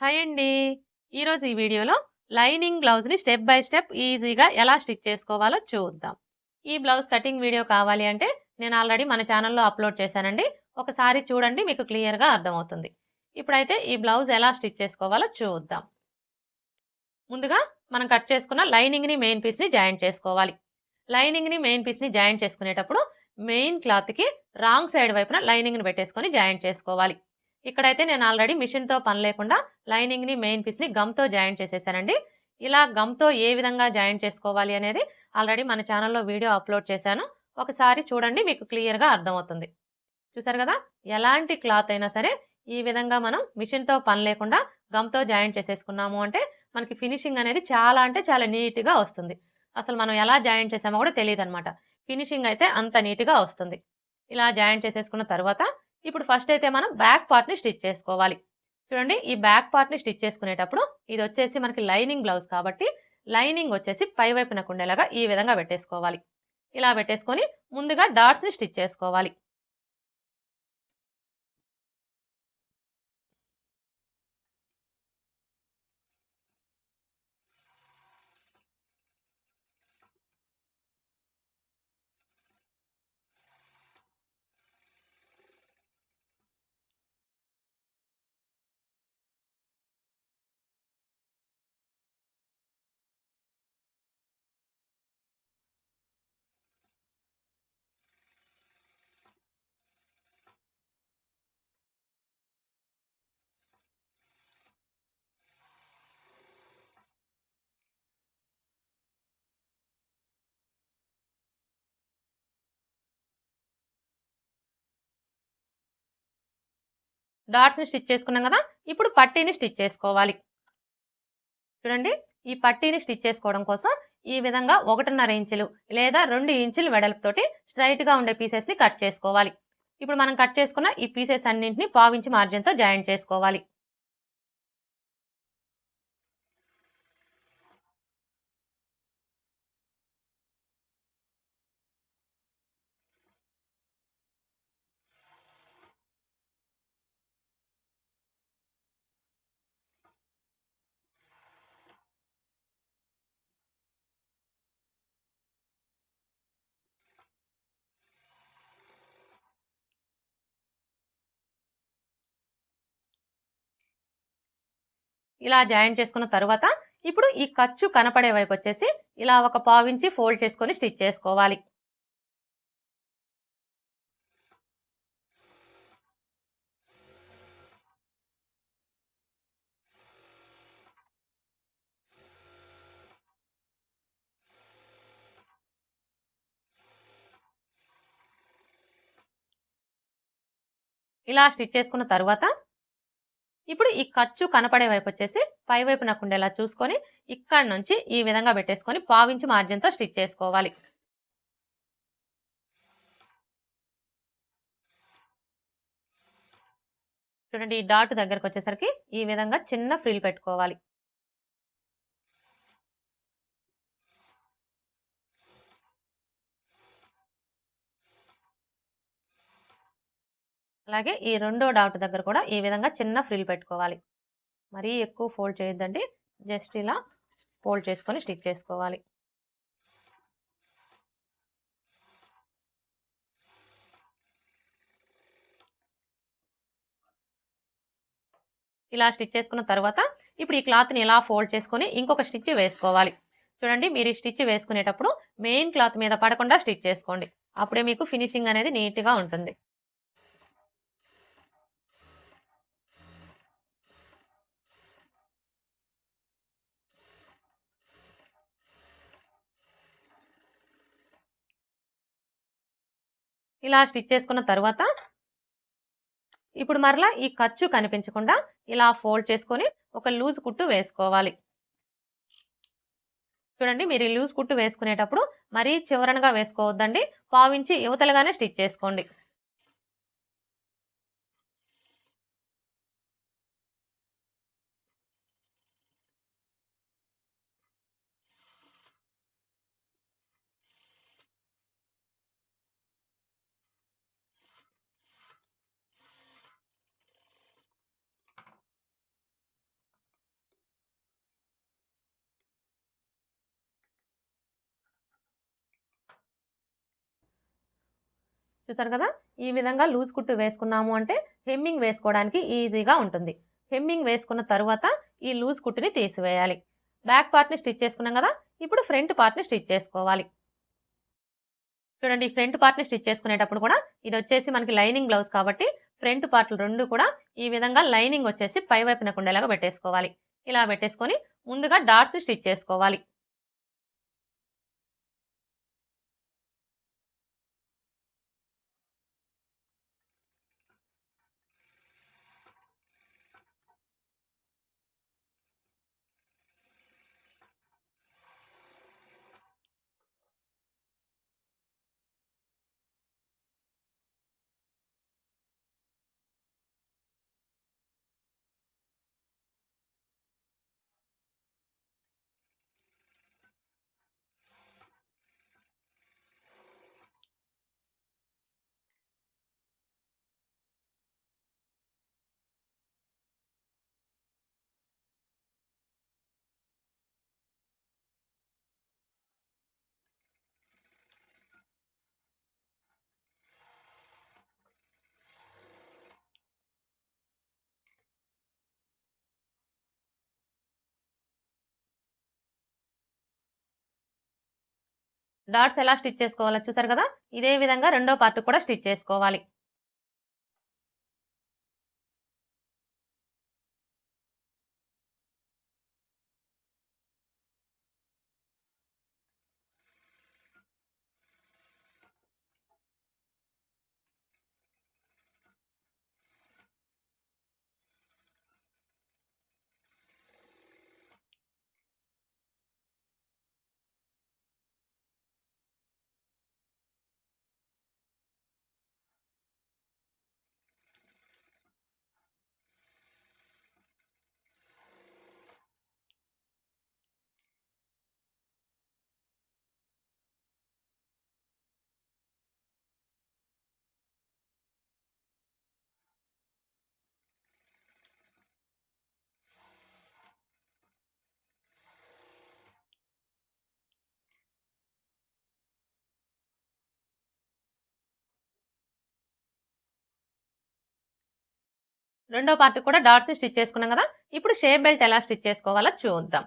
Hi అండి. ఈరోజు ఈ వీడియోలో లైనింగ్ బ్లౌజ్‌ని స్టెప్ బై స్టెప్ ఈజీగా ఎలా స్టిచ్ చేసుకోవాలో చూద్దాం. ఈ బ్లౌజ్ కటింగ్ వీడియో కావాలి అంటే నేను ఆల్రెడీ మన ఛానల్‌లో అప్లోడ్ చేశానండి. ఒకసారి చూడండి, మీకు క్లియర్‌గా అర్థమవుతుంది. ఇప్పుడైతే ఈ బ్లౌజ్ ఎలా స్టిచ్ చేసుకోవాలో చూద్దాం. ముందుగా మనం కట్ చేసుకున్న లైనింగ్‌ని మెయిన్ పీస్‌ని జాయింట్ చేసుకోవాలి. లైనింగ్‌ని మెయిన్ పీస్‌ని జాయింట్ చేసుకునేటప్పుడు మెయిన్ క్లాత్‌కి రాంగ్ సైడ్ వైపున లైనింగ్‌ని పెట్టేసుకొని జాయింట్ చేసుకోవాలి. ఇక్కడైతే నేను ఆల్రెడీ మిషన్‌తో పని లేకుండా లైనింగ్‌ని మెయిన్ పీస్‌ని గమ్‌తో జాయింట్ చేసేసానండి. ఇలా గమ్‌తో ఏ విధంగా జాయింట్ చేసుకోవాలి అనేది ఆల్రెడీ మన ఛానల్‌లో వీడియో అప్లోడ్ చేశాను. ఒకసారి చూడండి, మీకు క్లియర్‌గా అర్థమవుతుంది. చూసారు కదా, ఎలాంటి క్లాత్ అయినా సరే ఈ విధంగా మనం మిషన్‌తో పని లేకుండా గమ్‌తో జాయింట్ చేసేసుకున్నాము అంటే మనకి ఫినిషింగ్ అనేది చాలా అంటే చాలా నీట్‌గా వస్తుంది. అసలు మనం ఎలా జాయింట్ చేసామో కూడా తెలీదనమాట. ఫినిషింగ్ అయితే అంత నీట్‌గా వస్తుంది. ఇలా జాయింట్ చేసేసుకున్న తర్వాత ఇప్పుడు ఫస్ట్ అయితే మనం బ్యాక్ పార్ట్‌ని స్టిచ్ చేసుకోవాలి. చూడండి, ఈ బ్యాక్ పార్ట్‌ని స్టిచ్ చేసుకునేటప్పుడు ఇదొచ్చేసి మనకి లైనింగ్ బ్లౌజ్ కాబట్టి లైనింగ్ వచ్చేసి పై వైపునకు ఉండేలాగా ఈ విధంగా పెట్టేసుకోవాలి. ఇలా పెట్టేసుకొని ముందుగా డాట్స్‌ని స్టిచ్ చేసుకోవాలి. డాట్స్‌ని స్టిచ్ చేసుకున్నాం కదా, ఇప్పుడు పట్టీని స్టిచ్ చేసుకోవాలి. చూడండి, ఈ పట్టీని స్టిచ్ చేసుకోవడం కోసం ఈ విధంగా 1.5 ఇంచులు లేదా 2 ఇంచులు వెడల్పుతోటి స్ట్రైట్‌గా ఉండే పీసెస్‌ని కట్ చేసుకోవాలి. ఇప్పుడు మనం కట్ చేసుకున్న ఈ పీసెస్ అన్నింటిని పావించి మార్జిన్‌తో జాయింట్ చేసుకోవాలి. ఇలా జాయింట్ చేసుకున్న తరువాత ఇప్పుడు ఈ ఖర్చు కనపడే వైపు వచ్చేసి ఇలా ఒక పావించి ఫోల్డ్ చేసుకొని స్టిచ్ చేసుకోవాలి. ఇలా స్టిచ్ చేసుకున్న తరువాత ఇప్పుడు ఈ ఖర్చు కనపడే వైపు వచ్చేసి పై వైపు నాకు ఉండేలా చూసుకొని ఇక్కడ నుంచి ఈ విధంగా పెట్టేసుకొని పావించి మార్జిన్‌తో స్టిచ్ చేసుకోవాలి. చూడండి, ఈ డాట్ దగ్గరకు వచ్చేసరికి ఈ విధంగా చిన్న ఫ్రిల్ పెట్టుకోవాలి. అలాగే ఈ రెండో డాట్ దగ్గర కూడా ఈ విధంగా చిన్న ఫ్రిల్ పెట్టుకోవాలి. మరీ ఎక్కువ ఫోల్డ్ చేయొద్దండి. జస్ట్ ఇలా ఫోల్డ్ చేసుకొని స్టిచ్ చేసుకోవాలి. ఇలా స్టిచ్ చేసుకున్న తర్వాత ఇప్పుడు ఈ క్లాత్ని ఇలా ఫోల్డ్ చేసుకొని ఇంకొక స్టిచ్ వేసుకోవాలి. చూడండి, మీరు ఈ స్టిచ్ వేసుకునేటప్పుడు మెయిన్ క్లాత్ మీద పడకుండా స్టిచ్ చేసుకోండి. అప్పుడే మీకు ఫినిషింగ్ అనేది నీట్‌గా ఉంటుంది. ఇలా స్టిచ్ చేసుకున్న తర్వాత ఇప్పుడు మరలా ఈ ఖర్చు కనిపించకుండా ఇలా ఫోల్డ్ చేసుకొని ఒక లూజ్ కుట్టు వేసుకోవాలి. చూడండి, మీరు ఈ లూజ్ కుట్టు వేసుకునేటప్పుడు మరీ చివరనగా వేసుకోవద్దండి. పావించి యువతలుగానే స్టిచ్ చేసుకోండి. చూసారు కదా, ఈ విధంగా లూజ్ కుట్టు వేసుకున్నాము అంటే హెమ్మింగ్ వేసుకోవడానికి ఈజీగా ఉంటుంది. హెమ్మింగ్ వేసుకున్న తరువాత ఈ లూజ్ కుట్టుని తీసివేయాలి. బ్యాక్ పార్ట్ని స్టిచ్ చేసుకున్నాం కదా, ఇప్పుడు ఫ్రంట్ పార్ట్ని స్టిచ్ చేసుకోవాలి. చూడండి, ఫ్రంట్ పార్ట్ని స్టిచ్ చేసుకునేటప్పుడు కూడా ఇది వచ్చేసి మనకి లైనింగ్ బ్లౌజ్ కాబట్టి ఫ్రంట్ పార్ట్లు రెండు కూడా ఈ విధంగా లైనింగ్ వచ్చేసి పై వైపున ఉండేలాగా పెట్టేసుకోవాలి. ఇలా పెట్టేసుకొని ముందుగా డాట్స్ స్టిచ్ చేసుకోవాలి. డాట్స్ ఎలా స్టిచ్ చేసుకోవాలో చూసారు కదా, ఇదే విధంగా రెండో పార్ట్ కూడా స్టిచ్ చేసుకోవాలి. రెండో పార్ట్ కూడా డాట్స్ స్టిచ్ చేసుకున్నాం కదా, ఇప్పుడు షేప్ బెల్ట్ ఎలా స్టిచ్ చేసుకోవాలో చూద్దాం.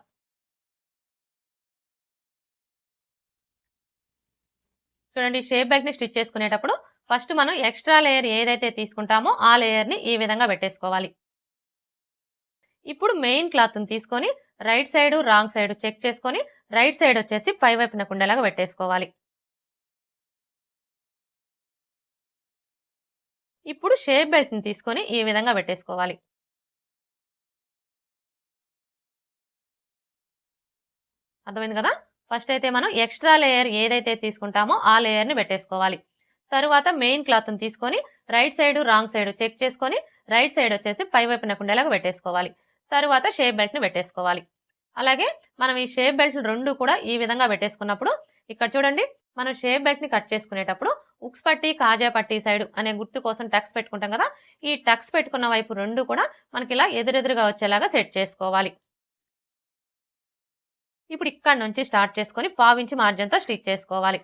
చూడండి, షేప్ బెల్ట్ ని స్టిచ్ చేసుకునేటప్పుడు ఫస్ట్ మనం ఎక్స్ట్రా లేయర్ ఏదైతే తీసుకుంటామో ఆ లేయర్ ని ఈ విధంగా పెట్టేసుకోవాలి. ఇప్పుడు మెయిన్ క్లాత్ ని తీసుకొని right side wrong side check చేసుకొని రైట్ సైడ్ వచ్చేసి పై వైపున ఉండేలాగా పెట్టేసుకోవాలి. ఇప్పుడు షేప్ బెల్ట్ ని తీసుకొని ఈ విధంగా పెట్టేసుకోవాలి. అర్థమైంది కదా, ఫస్ట్ అయితే మనం ఎక్స్ట్రా లేయర్ ఏదైతే తీసుకుంటామో ఆ లేయర్ ని పెట్టేసుకోవాలి. తరువాత మెయిన్ క్లాత్ ని తీసుకొని right side wrong side check చేసుకొని రైట్ సైడ్ వచ్చేసి పై వైపున ఉండేలాగా పెట్టేసుకోవాలి. తరువాత షేప్ బెల్ట్ ని పెట్టేసుకోవాలి. అలాగే మనం ఈ షేప్ బెల్ట్ రెండు కూడా ఈ విధంగా పెట్టేసుకున్నప్పుడు ఇక్కడ చూడండి, మనం షేప్ బెల్ట్ ని కట్ చేసుకునేటప్పుడు ఉక్స్ పట్టి కాజా పట్టి సైడ్ అనే గుర్తు కోసం టక్స్ పెట్టుకుంటాం కదా, ఈ టక్స్ పెట్టుకున్న వైపు రెండు కూడా మనకి ఇలా ఎదురెదురుగా వచ్చేలాగా సెట్ చేసుకోవాలి. ఇప్పుడు ఇక్కడ నుంచి స్టార్ట్ చేసుకొని పావించి మార్జిన్తో స్టిచ్ చేసుకోవాలి.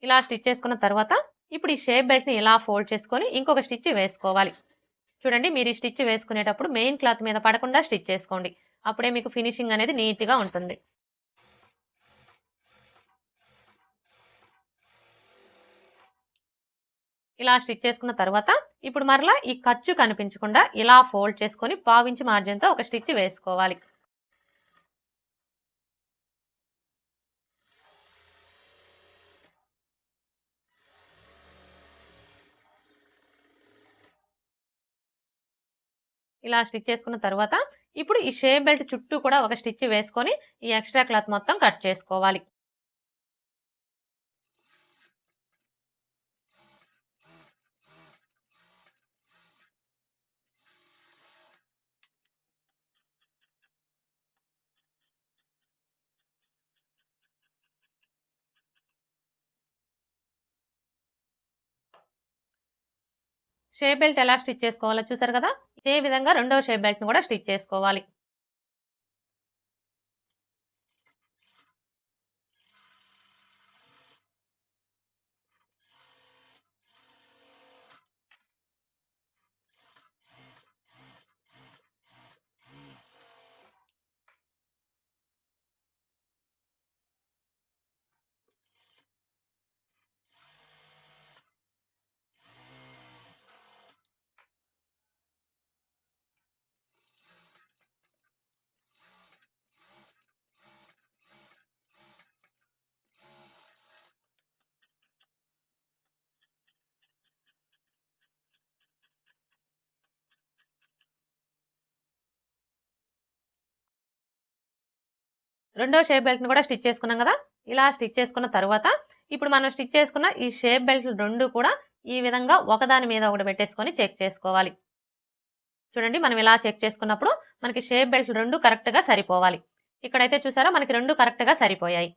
ఇలా స్టిచ్ చేసుకున్న తర్వాత ఇప్పుడు ఈ షేప్ బెల్ట్ని ఇలా ఫోల్డ్ చేసుకొని ఇంకొక స్టిచ్ వేసుకోవాలి. చూడండి, మీరు ఈ స్టిచ్ వేసుకునేటప్పుడు మెయిన్ క్లాత్ మీద పడకుండా స్టిచ్ చేసుకోండి, అప్పుడే మీకు ఫినిషింగ్ అనేది నీట్గా ఉంటుంది. ఇలా స్టిచ్ చేసుకున్న తర్వాత ఇప్పుడు మరలా ఈ ఖర్చు కనిపించకుండా ఇలా ఫోల్డ్ చేసుకొని పావించి మార్జిన్తో ఒక స్టిచ్ వేసుకోవాలి. ఇలా స్టిచ్ చేసుకున్న తర్వాత ఇప్పుడు ఈ షేప్ బెల్ట్ చుట్టూ కూడా ఒక స్టిచ్ వేసుకొని ఈ ఎక్స్ట్రా క్లాత్ మొత్తం కట్ చేసుకోవాలి. షేప్ బెల్ట్ ఎలా స్టిచ్ చేసుకోవాలో చూసారు కదా, ఇదే విధంగా రెండవ షేప్ బెల్ట్ని కూడా స్టిచ్ చేసుకోవాలి. రెండో షేప్ బెల్ట్ని కూడా స్టిచ్ చేసుకున్నాం కదా. ఇలా స్టిచ్ చేసుకున్న తర్వాత ఇప్పుడు మనం స్టిచ్ చేసుకున్న ఈ షేప్ బెల్ట్లు రెండు కూడా ఈ విధంగా ఒకదాని మీద ఒకటి పెట్టేసుకొని చెక్ చేసుకోవాలి. చూడండి, మనం ఇలా చెక్ చేసుకున్నప్పుడు మనకి షేప్ బెల్ట్లు రెండు కరెక్ట్గా సరిపోవాలి. ఇక్కడైతే చూసారా మనకి రెండు కరెక్ట్గా సరిపోయాయి.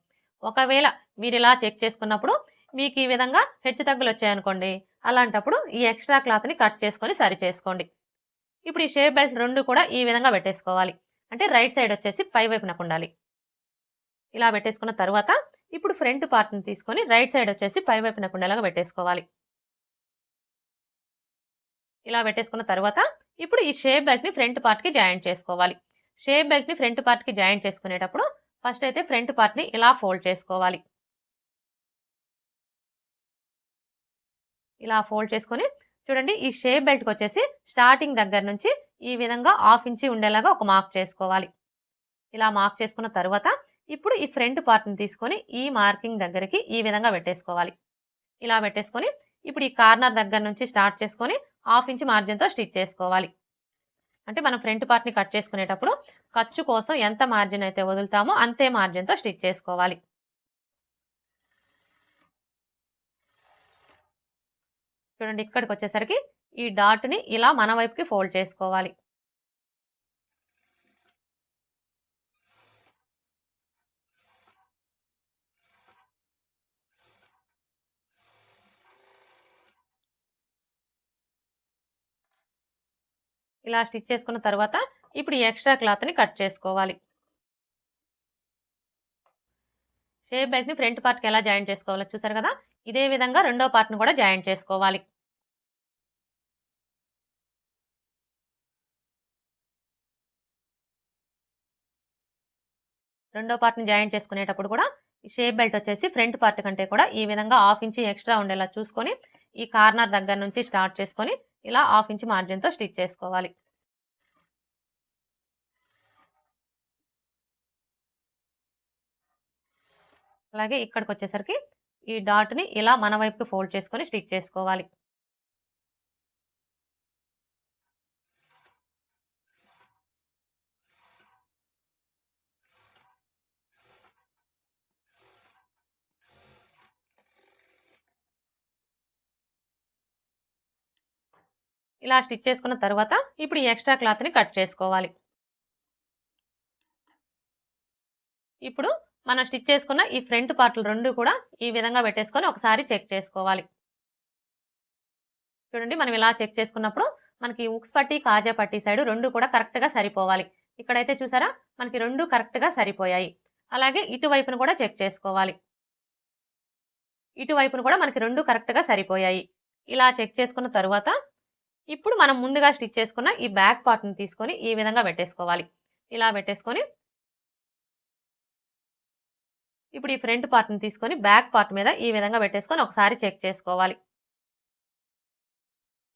ఒకవేళ మీరు ఇలా చెక్ చేసుకున్నప్పుడు మీకు ఈ విధంగా హెచ్చు తగ్గులు వచ్చాయనుకోండి, అలాంటప్పుడు ఈ ఎక్స్ట్రా క్లాత్ని కట్ చేసుకొని సరి చేసుకోండి. ఇప్పుడు ఈ షేప్ బెల్ట్ రెండు కూడా ఈ విధంగా పెట్టేసుకోవాలి. అంటే రైట్ సైడ్ వచ్చేసి పై వైపునకు ఉండాలి. ఇలా పెట్టేసుకున్న తర్వాత ఇప్పుడు ఫ్రంట్ పార్ట్ని తీసుకొని రైట్ సైడ్ వచ్చేసి పై వైపునకు ఉండేలాగా పెట్టేసుకోవాలి. ఇలా పెట్టేసుకున్న తర్వాత ఇప్పుడు ఈ షేప్ బెల్ట్ని ఫ్రంట్ పార్ట్కి జాయింట్ చేసుకోవాలి. షేప్ బెల్ట్ని ఫ్రంట్ పార్ట్కి జాయింట్ చేసుకునేటప్పుడు ఫస్ట్ అయితే ఫ్రంట్ పార్ట్ని ఇలా ఫోల్డ్ చేసుకోవాలి. ఇలా ఫోల్డ్ చేసుకొని చూడండి, ఈ షేప్ బెల్ట్కి వచ్చేసి స్టార్టింగ్ దగ్గర నుంచి ఈ విధంగా 1/2 ఇంచి ఉండేలాగా ఒక మార్క్ చేసుకోవాలి. ఇలా మార్క్ చేసుకున్న తర్వాత ఇప్పుడు ఈ ఫ్రంట్ పార్ట్ని తీసుకొని ఈ మార్కింగ్ దగ్గరికి ఈ విధంగా పెట్టేసుకోవాలి. ఇలా పెట్టేసుకొని ఇప్పుడు ఈ కార్నర్ దగ్గర నుంచి స్టార్ట్ చేసుకొని 1/2 ఇంచి మార్జిన్తో స్టిచ్ చేసుకోవాలి. అంటే మనం ఫ్రంట్ పార్ట్ని కట్ చేసుకునేటప్పుడు ఖర్చు కోసం ఎంత మార్జిన్ అయితే వదులుతామో అంతే మార్జిన్తో స్టిచ్ చేసుకోవాలి. చూడండి, ఇక్కడికి వచ్చేసరికి ఈ డాట్ని ఇలా మన వైపుకి ఫోల్డ్ చేసుకోవాలి. ఇలా స్టిచ్ చేసుకున్న తర్వాత ఇప్పుడు ఈ ఎక్స్ట్రా క్లాత్ని కట్ చేసుకోవాలి. షేప్ బెల్ట్ని ఫ్రంట్ పార్ట్కి ఎలా జాయింట్ చేసుకోవాలో చూసారు కదా. ఇదే విధంగా రెండో పార్ట్ని కూడా జాయింట్ చేసుకోవాలి. రెండో పార్ట్ని జాయింట్ చేసుకునేటప్పుడు కూడా ఈ షేప్ బెల్ట్ వచ్చేసి ఫ్రంట్ పార్ట్ కంటే కూడా ఈ విధంగా 1/2 ఇంచి ఎక్స్ట్రా ఉండేలా చూసుకొని ఈ కార్నర్ దగ్గర నుంచి స్టార్ట్ చేసుకొని ఇలా 1/2 ఇంచి మార్జిన్తో స్టిచ్ చేసుకోవాలి. అలాగే ఇక్కడికి వచ్చేసరికి ఈ డాట్ని ఇలా మన వైపుకి ఫోల్డ్ చేసుకొని స్టిచ్ చేసుకోవాలి. ఇలా స్టిచ్ చేసుకున్న తర్వాత ఇప్పుడు ఈ ఎక్స్ట్రా క్లాత్ని కట్ చేసుకోవాలి. ఇప్పుడు మనం స్టిచ్ చేసుకున్న ఈ ఫ్రంట్ పార్ట్లు రెండు కూడా ఈ విధంగా పెట్టేసుకొని ఒకసారి చెక్ చేసుకోవాలి. చూడండి, మనం ఇలా చెక్ చేసుకున్నప్పుడు మనకి ఉక్స్ పట్టి కాజా పట్టి సైడ్ రెండు కూడా కరెక్ట్గా సరిపోవాలి. ఇక్కడైతే చూసారా మనకి రెండు కరెక్ట్గా సరిపోయాయి. అలాగే ఇటువైపును కూడా చెక్ చేసుకోవాలి. ఇటువైపును కూడా మనకి రెండు కరెక్ట్గా సరిపోయాయి. ఇలా చెక్ చేసుకున్న తర్వాత ఇప్పుడు మనం ముందుగా స్టిచ్ చేసుకున్న ఈ బ్యాక్ పార్ట్ని తీసుకొని ఈ విధంగా పెట్టేసుకోవాలి. ఇలా పెట్టేసుకొని ఇప్పుడు ఈ ఫ్రంట్ పార్ట్ని తీసుకొని బ్యాక్ పార్ట్ మీద ఈ విధంగా పెట్టేసుకొని ఒకసారి చెక్ చేసుకోవాలి.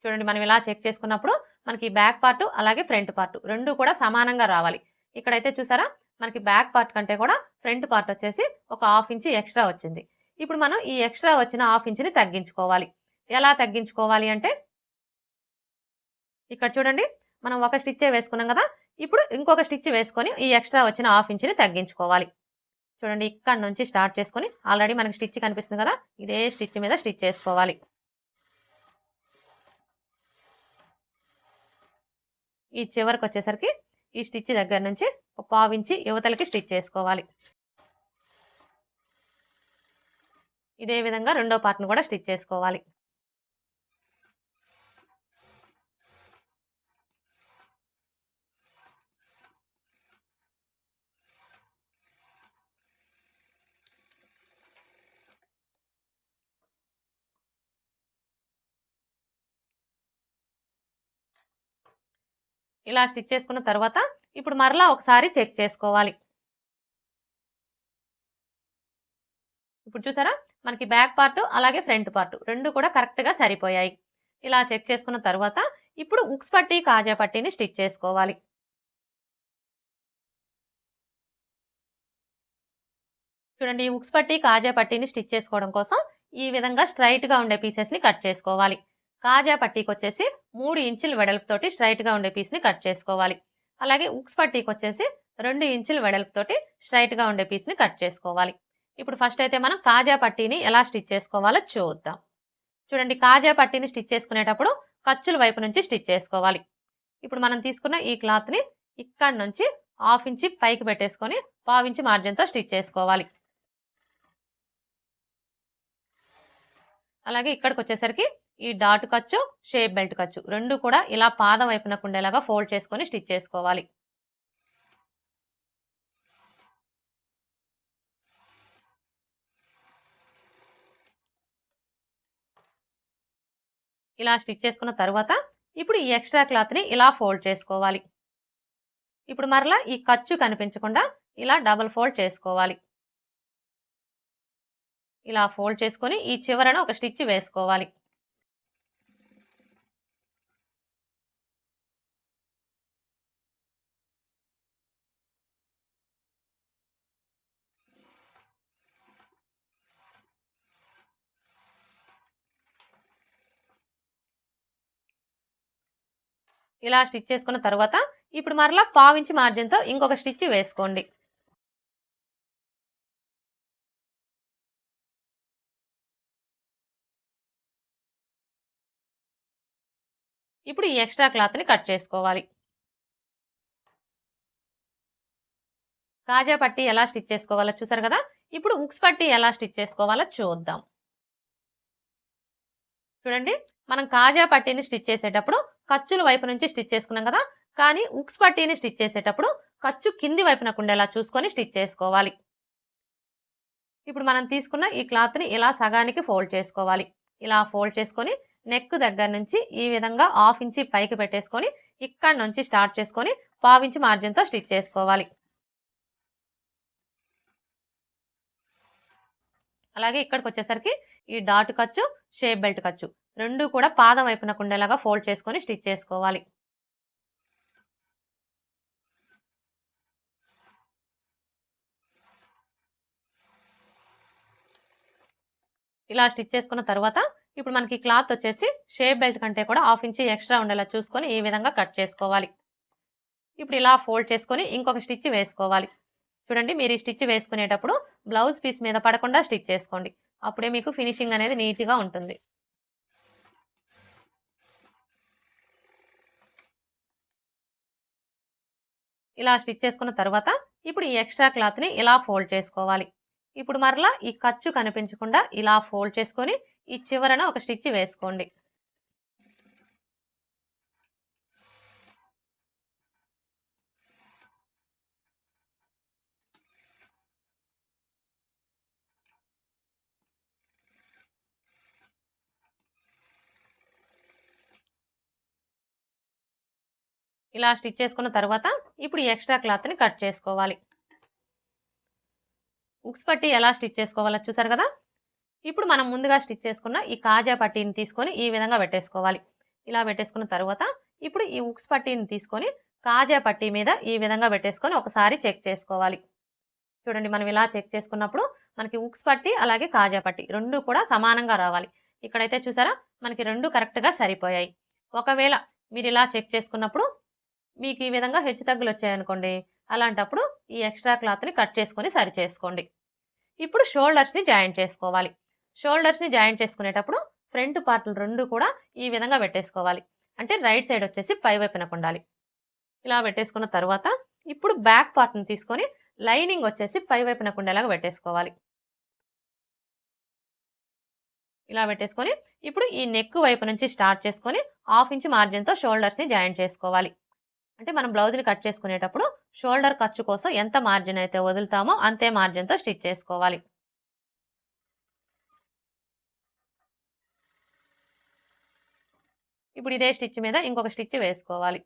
చూడండి, మనం ఇలా చెక్ చేసుకున్నప్పుడు మనకి బ్యాక్ పార్ట్ అలాగే ఫ్రంట్ పార్ట్ రెండు కూడా సమానంగా రావాలి. ఇక్కడైతే చూసారా మనకి బ్యాక్ పార్ట్ కంటే కూడా ఫ్రంట్ పార్ట్ వచ్చేసి ఒక 1/2 ఇంచి ఎక్స్ట్రా వచ్చింది. ఇప్పుడు మనం ఈ ఎక్స్ట్రా వచ్చిన 1/2 ఇంచిని తగ్గించుకోవాలి. ఎలా తగ్గించుకోవాలి అంటే ఇక్కడ చూడండి, మనం ఒక స్టిచ్చే వేసుకున్నాం కదా. ఇప్పుడు ఇంకొక స్టిచ్ వేసుకొని ఈ ఎక్స్ట్రా వచ్చిన 1/2 ఇంచిని తగ్గించుకోవాలి. చూడండి, ఇక్కడ నుంచి స్టార్ట్ చేసుకొని ఆల్రెడీ మనకి స్టిచ్ కనిపిస్తుంది కదా, ఇదే స్టిచ్ మీద స్టిచ్ చేసుకోవాలి. ఈ చివరికి వచ్చేసరికి ఈ స్టిచ్ దగ్గర నుంచి ఒక 1/2 ఇంచి యువతలకి స్టిచ్ చేసుకోవాలి. ఇదే విధంగా రెండో పార్ట్ను కూడా స్టిచ్ చేసుకోవాలి. ఇలా స్టిచ్ చేసుకున్న తర్వాత ఇప్పుడు మరలా ఒకసారి చెక్ చేసుకోవాలి. ఇప్పుడు చూసారా మనకి బ్యాక్ పార్ట్ అలాగే ఫ్రంట్ పార్ట్ రెండు కూడా కరెక్ట్గా సరిపోయాయి. ఇలా చెక్ చేసుకున్న తర్వాత ఇప్పుడు ఉక్స్ పట్టి కాజా పట్టీని స్టిచ్ చేసుకోవాలి. చూడండి, ఈ ఉక్స్ పట్టి కాజా పట్టీని స్టిచ్ చేసుకోవడం కోసం ఈ విధంగా స్ట్రైట్గా ఉండే పీసెస్ని కట్ చేసుకోవాలి. కాజా పట్టీకి వచ్చేసి 3 ఇంచుల వెడల్పుతోటి స్ట్రైట్గా ఉండే పీస్ని కట్ చేసుకోవాలి. అలాగే ఉక్స్ పట్టీకి వచ్చేసి 2 ఇంచుల వెడల్పుతోటి స్ట్రైట్‌గా ఉండే పీస్‌ని కట్ చేసుకోవాలి. ఇప్పుడు ఫస్ట్ అయితే మనం కాజా పట్టీని ఎలా స్టిచ్ చేసుకోవాలో చూద్దాం. చూడండి, కాజా పట్టీని స్టిచ్ చేసుకునేటప్పుడు ఖర్చుల వైపు నుంచి స్టిచ్ చేసుకోవాలి. ఇప్పుడు మనం తీసుకున్న ఈ క్లాత్‌ని ఇక్కడి నుంచి 1/2 ఇంచి పైకి పెట్టేసుకొని 1/2 ఇంచి మార్జిన్‌తో స్టిచ్ చేసుకోవాలి. అలాగే ఇక్కడికొచ్చేసరికి ఈ డాట్ ఖర్చు, షేప్ బెల్ట్ ఖర్చు 2 కూడా ఇలా పాదం వైపునకు ఉండేలాగా ఫోల్డ్ చేసుకొని స్టిచ్ చేసుకోవాలి. ఇలా స్టిచ్ చేసుకున్న తర్వాత ఇప్పుడు ఈ ఎక్స్ట్రా క్లాత్‌ని ఇలా ఫోల్డ్ చేసుకోవాలి. ఇప్పుడు మరలా ఈ ఖర్చు కనిపించకుండా ఇలా డబుల్ ఫోల్డ్ చేసుకోవాలి. ఇలా ఫోల్డ్ చేసుకొని ఈ చివరన ఒక స్టిచ్ వేసుకోవాలి. ఇలా స్టిచ్ చేసుకున్న తర్వాత ఇప్పుడు మరలా 1/2 ఇంచి మార్జిన్‌తో ఇంకొక స్టిచ్ వేసుకోండి. ఇప్పుడు ఈ ఎక్స్ట్రా క్లాత్‌ని కట్ చేసుకోవాలి. కాజా పట్టీ ఎలా స్టిచ్ చేసుకోవాలో చూసారు కదా! ఇప్పుడు ఉక్స్ పట్టీ ఎలా స్టిచ్ చేసుకోవాలో చూద్దాం. చూడండి, మనం కాజా పట్టీని స్టిచ్ చేసేటప్పుడు ఖర్చుల వైపు నుంచి స్టిచ్ చేసుకున్నాం కదా! కానీ ఉక్స్ పట్టీని స్టిచ్ చేసేటప్పుడు ఖర్చు కింది వైపునకు ఉండేలా చూసుకొని స్టిచ్ చేసుకోవాలి. ఇప్పుడు మనం తీసుకున్న ఈ క్లాత్‌ని ఇలా సగానికి ఫోల్డ్ చేసుకోవాలి. ఇలా ఫోల్డ్ చేసుకొని నెక్ దగ్గర నుంచి ఈ విధంగా 1/2 ఇంచి పైకి పెట్టేసుకొని ఇక్కడి నుంచి స్టార్ట్ చేసుకొని 1/2 ఇంచి మార్జిన్‌తో స్టిచ్ చేసుకోవాలి. అలాగే ఇక్కడికొచ్చేసరికి ఈ డాట్ ఖర్చు, షేప్ బెల్ట్ ఖర్చు 2 కూడా పాదం వైపునకు ఉండేలాగా ఫోల్డ్ చేసుకొని స్టిచ్ చేసుకోవాలి. ఇలా స్టిచ్ చేసుకున్న తర్వాత ఇప్పుడు మనకి క్లాత్ వచ్చేసి షేప్ బెల్ట్ కంటే కూడా 1/2 ఇంచి ఎక్స్ట్రా ఉండేలా చూసుకొని ఈ విధంగా కట్ చేసుకోవాలి. ఇప్పుడు ఇలా ఫోల్డ్ చేసుకొని ఇంకొక స్టిచ్ వేసుకోవాలి. చూడండి, మీరు ఈ స్టిచ్ వేసుకునేటప్పుడు బ్లౌజ్ పీస్ మీద పడకుండా స్టిచ్ చేసుకోండి. అప్పుడే మీకు ఫినిషింగ్ అనేది నీట్‌గా ఉంటుంది. ఇలా స్టిచ్ చేసుకున్న తర్వాత ఇప్పుడు ఈ ఎక్స్ట్రా క్లాత్‌ని ఇలా ఫోల్డ్ చేసుకోవాలి. ఇప్పుడు మరలా ఈ ఖర్చు కనిపించకుండా ఇలా ఫోల్డ్ చేసుకొని ఈ చివరన ఒక స్టిచ్ వేసుకోండి. ఇలా స్టిచ్ చేసుకున్న తర్వాత ఇప్పుడు ఈ ఎక్స్ట్రా క్లాత్‌ని కట్ చేసుకోవాలి. ఉక్స్ పట్టీ ఎలా స్టిచ్ చేసుకోవాలో చూసారు కదా! ఇప్పుడు మనం ముందుగా స్టిచ్ చేసుకున్న ఈ కాజా పట్టీని తీసుకొని ఈ విధంగా పెట్టేసుకోవాలి. ఇలా పెట్టేసుకున్న తర్వాత ఇప్పుడు ఈ ఉక్స్ పట్టీని తీసుకొని కాజా పట్టీ మీద ఈ విధంగా పెట్టేసుకొని ఒకసారి చెక్ చేసుకోవాలి. చూడండి, మనం ఇలా చెక్ చేసుకున్నప్పుడు మనకి ఉక్స్ పట్టీ అలాగే కాజా పట్టీ 2 కూడా సమానంగా రావాలి. ఇక్కడైతే చూసారా, మనకి 2 కరెక్ట్‌గా సరిపోయాయి. ఒకవేళ మీరు ఇలా చెక్ చేసుకున్నప్పుడు మీకు ఈ విధంగా హెచ్చుతగ్గులు వచ్చాయనుకోండి, అలాంటప్పుడు ఈ ఎక్స్ట్రా క్లాత్‌ని కట్ చేసుకొని సరి చేసుకోండి. ఇప్పుడు షోల్డర్స్‌ని జాయింట్ చేసుకోవాలి. షోల్డర్స్‌ని జాయింట్ చేసుకునేటప్పుడు ఫ్రంట్ పార్ట్‌లు 2 కూడా ఈ విధంగా పెట్టేసుకోవాలి. అంటే రైట్ సైడ్ వచ్చేసి పై వైపునకు ఉండాలి. ఇలా పెట్టేసుకున్న తర్వాత ఇప్పుడు బ్యాక్ పార్ట్‌ని తీసుకొని లైనింగ్ వచ్చేసి పై వైపునకు ఉండేలాగా పెట్టేసుకోవాలి. ఇలా పెట్టేసుకొని ఇప్పుడు ఈ నెక్ వైపు నుంచి స్టార్ట్ చేసుకొని 1/2 ఇంచ్ మార్జిన్‌తో షోల్డర్స్‌ని జాయింట్ చేసుకోవాలి. అంటే మనం బ్లౌజ్‌ని కట్ చేసుకునేటప్పుడు షోల్డర్ ఖర్చు కోసం ఎంత మార్జిన్ అయితే వదులుతామో అంతే మార్జిన్‌తో స్టిచ్ చేసుకోవాలి. ఇప్పుడు ఇదే స్టిచ్ మీద ఇంకొక స్టిచ్ వేసుకోవాలి.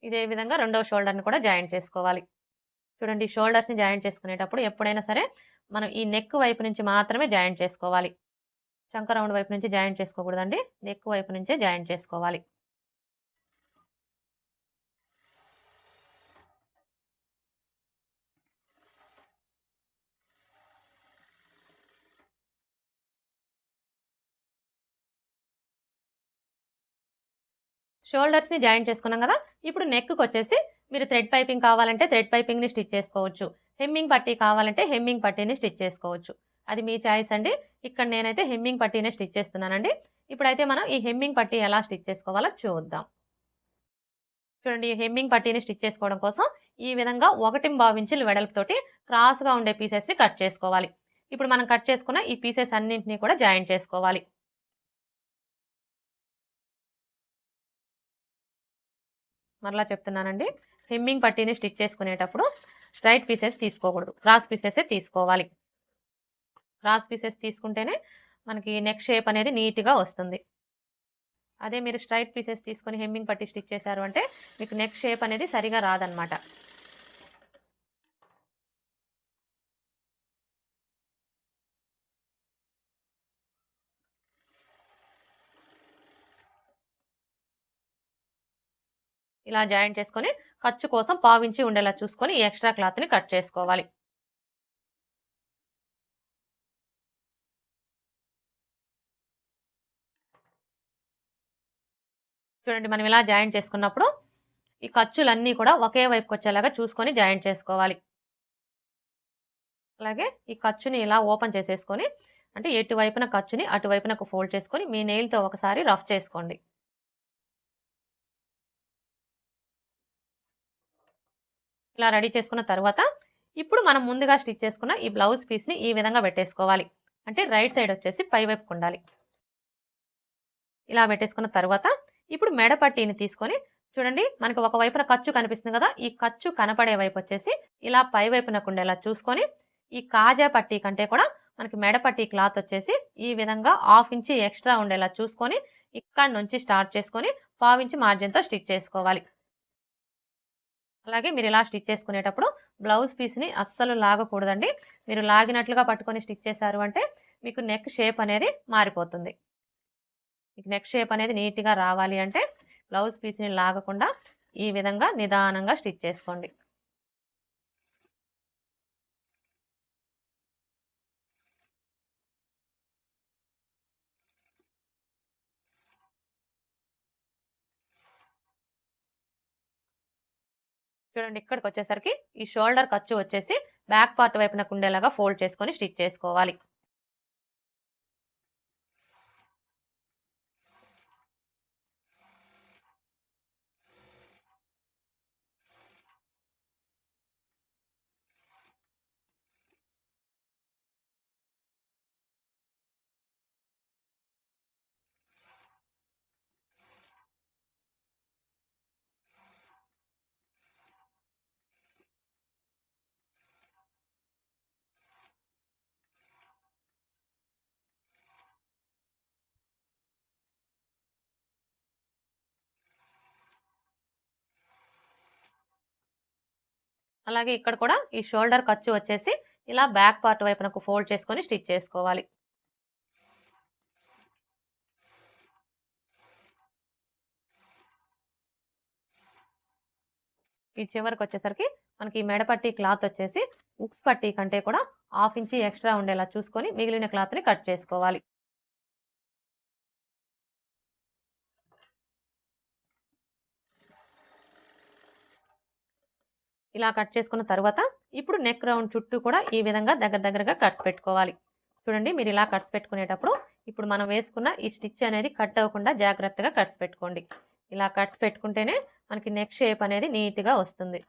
ఇదే విధంగా రెండవ షోల్డర్‌ని కూడా జాయింట్ చేసుకోవాలి. చూడండి, షోల్డర్స్‌ని జాయింట్ చేసుకునేటప్పుడు ఎప్పుడైనా సరే మనం ఈ నెక్ వైపు నుంచి మాత్రమే జాయింట్ చేసుకోవాలి. చంక రౌండ్ వైపు నుంచి జాయింట్ చేసుకోకూడదండి. నెక్ వైపు నుంచే జాయింట్ చేసుకోవాలి. షోల్డర్స్ని జాయింట్ చేసుకున్నాం కదా. ఇప్పుడు నెక్కి వచ్చేసి మీరు థ్రెడ్ పైపింగ్ కావాలంటే థ్రెడ్ పైపింగ్ని స్టిచ్ చేసుకోవచ్చు, హెమ్మింగ్ పట్టీ కావాలంటే హెమ్మింగ్ పట్టీని స్టిచ్ చేసుకోవచ్చు. అది మీ చాయిస్ అండి. ఇక్కడ నేనైతే హెమ్మింగ్ పట్టీనే స్టిచ్ చేస్తున్నానండి. ఇప్పుడైతే మనం ఈ హెమ్మింగ్ పట్టీ ఎలా స్టిచ్ చేసుకోవాలో చూద్దాం. చూడండి, ఈ హెమ్మింగ్ పట్టీని స్టిచ్ చేసుకోవడం కోసం ఈ విధంగా 1.25 ఇంచుల వెడల్పుతోటి క్రాస్గా ఉండే పీసెస్ని కట్ చేసుకోవాలి. ఇప్పుడు మనం కట్ చేసుకున్న ఈ పీసెస్ అన్నింటినీ కూడా జాయింట్ చేసుకోవాలి. మరలా చెప్తున్నానండి, హెమ్మింగ్ పట్టీని స్టిచ్ చేసుకునేటప్పుడు స్ట్రైట్ పీసెస్ తీసుకోకూడదు, క్రాస్ పీసెసే తీసుకోవాలి. క్రాస్ పీసెస్ తీసుకుంటేనే మనకి నెక్ షేప్ అనేది నీట్గా వస్తుంది. అదే మీరు స్ట్రైట్ పీసెస్ తీసుకొని హెమ్మింగ్ పట్టీ స్టిచ్ చేశారు అంటే మీకు నెక్ షేప్ అనేది సరిగా రాదనమాట. ఇలా జాయింట్ చేసుకొని ఖర్చు కోసం 1/4 ఇంచి ఉండేలా చూసుకొని ఈ ఎక్స్ట్రా క్లాత్ని కట్ చేసుకోవాలి. చూడండి, మనం ఇలా జాయింట్ చేసుకున్నప్పుడు ఈ ఖర్చులన్నీ కూడా ఒకే వైపుకి వచ్చేలాగా చూసుకొని జాయింట్ చేసుకోవాలి. అలాగే ఈ ఖర్చుని ఇలా ఓపెన్ చేసేసుకొని, అంటే ఎటువైపున ఖర్చుని అటువైపునకు ఫోల్డ్ చేసుకొని మీ నెయిల్తో ఒకసారి రఫ్ చేసుకోండి. ఇలా రెడీ చేసుకున్న తర్వాత ఇప్పుడు మనం ముందుగా స్టిచ్ చేసుకున్న ఈ బ్లౌజ్ పీస్ని ఈ విధంగా పెట్టేసుకోవాలి. అంటే రైట్ సైడ్ వచ్చేసి పై వైపుకు ఉండాలి. ఇలా పెట్టేసుకున్న తర్వాత ఇప్పుడు మెడ పట్టీని తీసుకొని, చూడండి మనకు ఒక వైపున ఖర్చు కనిపిస్తుంది కదా, ఈ ఖర్చు కనపడే వైపు వచ్చేసి ఇలా పై వైపునకు ఉండేలా చూసుకొని ఈ కాజా పట్టీ కంటే కూడా మనకి మెడ పట్టీ క్లాత్ వచ్చేసి ఈ విధంగా 1/2 ఇంచి ఎక్స్ట్రా ఉండేలా చూసుకొని ఇక్కడ నుంచి స్టార్ట్ చేసుకొని 1/4 ఇంచి మార్జిన్తో స్టిచ్ చేసుకోవాలి. అలాగే మీరు ఇలా స్టిచ్ చేసుకునేటప్పుడు బ్లౌజ్ పీస్ని అస్సలు లాగకూడదండి. మీరు లాగినట్లుగా పట్టుకొని స్టిచ్ చేశారు అంటే మీకు నెక్ షేప్ అనేది మారిపోతుంది. మీకు నెక్ షేప్ అనేది నీట్గా రావాలి అంటే బ్లౌజ్ పీస్ని లాగకుండా ఈ విధంగా నిదానంగా స్టిచ్ చేసుకోండి. చూడండి, ఇక్కడికి వచ్చేసరికి ఈ షోల్డర్ ఖర్చు వచ్చేసి బ్యాక్ పార్ట్ వైపునకు ఉండేలాగా ఫోల్డ్ చేసుకొని స్టిచ్ చేసుకోవాలి. అలాగే ఇక్కడ కూడా ఈ షోల్డర్ ఖర్చు వచ్చేసి ఇలా బ్యాక్ పార్ట్ వైపునకు ఫోల్డ్ చేసుకొని స్టిచ్ చేసుకోవాలి. ఈ చివరికి వచ్చేసరికి మనకి ఈ మెడపట్టి క్లాత్ వచ్చేసి ఉక్స్ పట్టీ కంటే కూడా 1/2 ఇంచి ఎక్స్ట్రా ఉండేలా చూసుకొని మిగిలిన క్లాత్ని కట్ చేసుకోవాలి. ఇలా కట్ చేసుకున్న తర్వాత ఇప్పుడు నెక్ రౌండ్ చుట్టూ కూడా ఈ విధంగా దగ్గరగా కట్స్ పెట్టుకోవాలి. చూడండి, మీరు ఇలా కట్స్ పెట్టుకునేటప్పుడు ఇప్పుడు మనం వేసుకున్న ఈ స్టిచ్ అనేది కట్ అవ్వకుండా జాగ్రత్తగా కట్స్ పెట్టుకోండి. ఇలా కట్స్ పెట్టుకుంటేనే మనకి నెక్ షేప్ అనేది నీట్గా వస్తుంది.